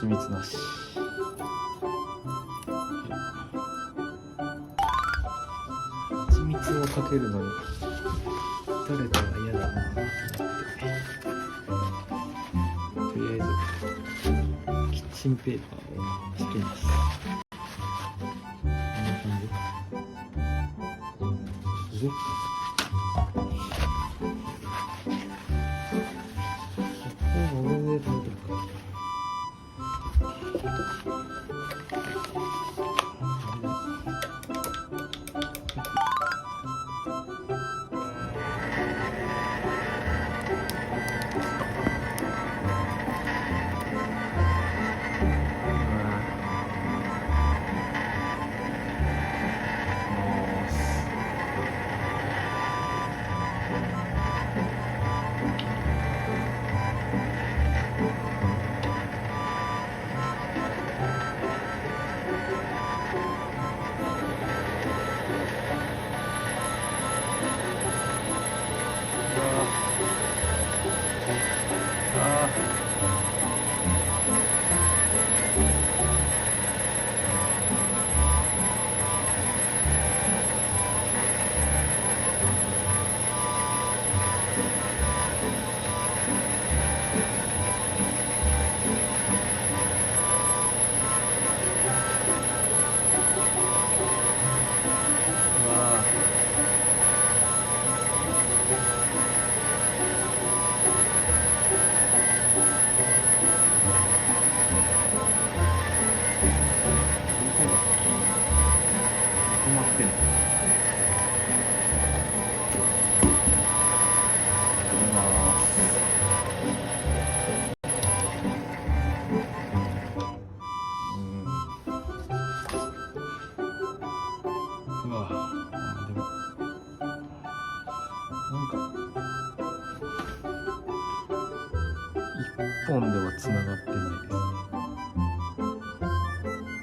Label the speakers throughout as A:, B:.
A: 蜜なし。蜂蜜をかけるのに誰かは嫌だなと思って、とりあえずキッチンペーパーを敷きます。こんな感じ。すごっ。一本ではつながってないですね。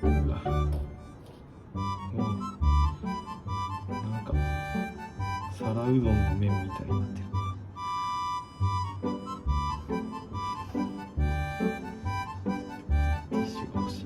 A: うわ、なんか皿うどんの麺みたいになってる。ティッシュが欲しい。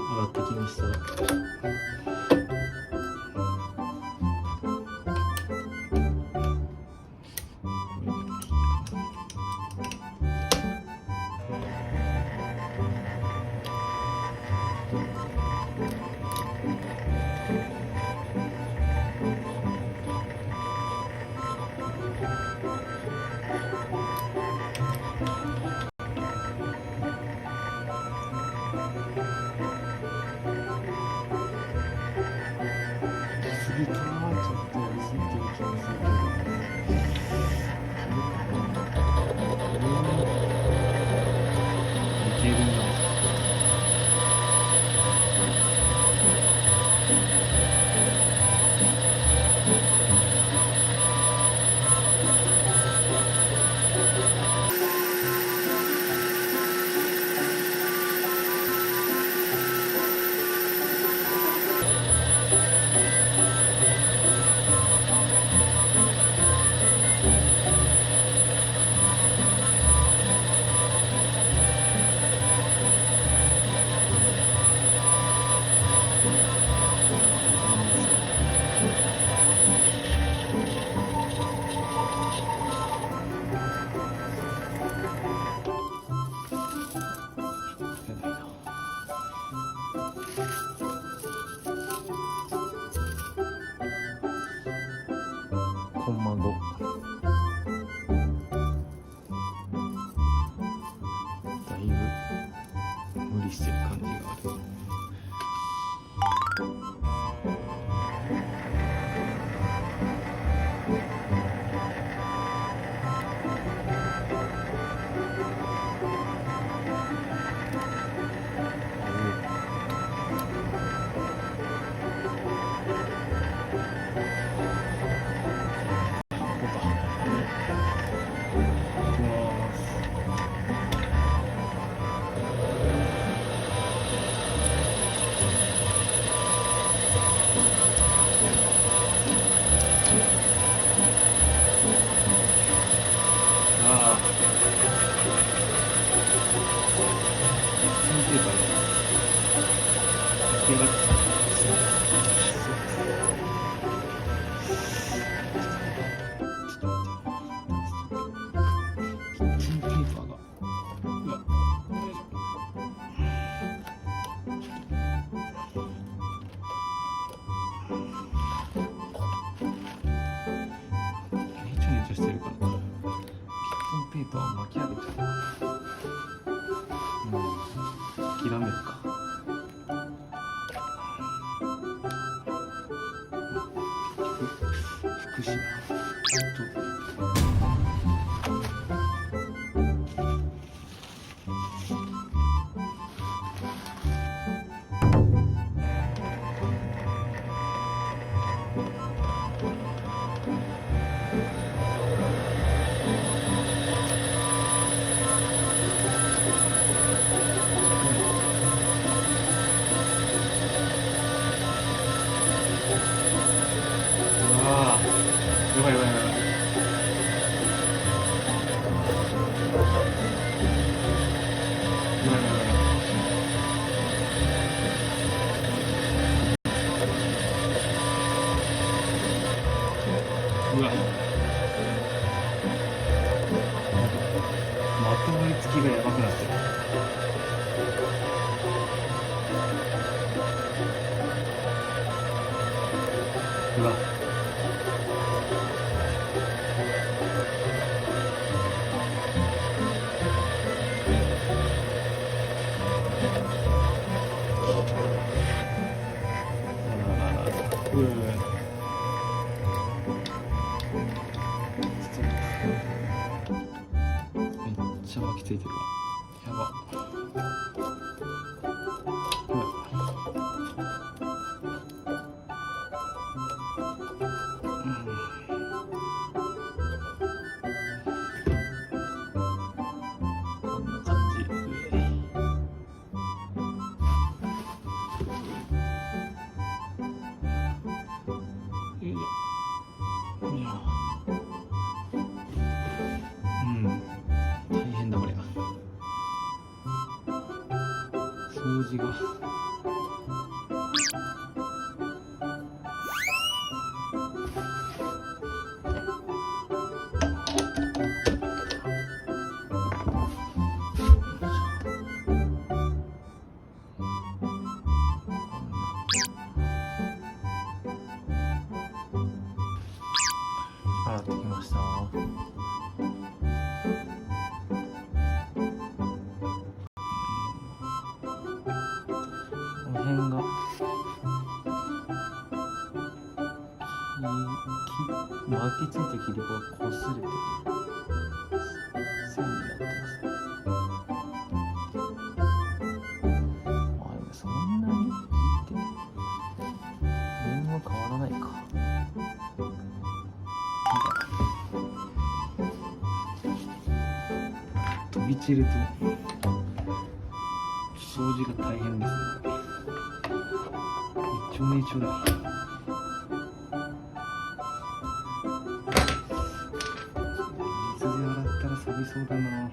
A: 上がってきました。これでペーパーが出来上がってきた。キッチンペーパーが、うわ、よいしょ。ねちょねちょしてるから、キッチンペーパーを巻き上げちゃう。諦めるか。福島とやばいやばいやばい。うわ。まとわりつきがやばくなってる。うわ。めっちゃ巻きついてるわ。やば。こんな感じ。大変だこれ。掃除が。洗ってきました。この辺が巻きついた切り子がこすれて線になってます。でもそんなにいいって何も変わらないか。飛び散ると掃除が大変ですね。一丁目一丁だ。水で洗ったら錆びそうだな。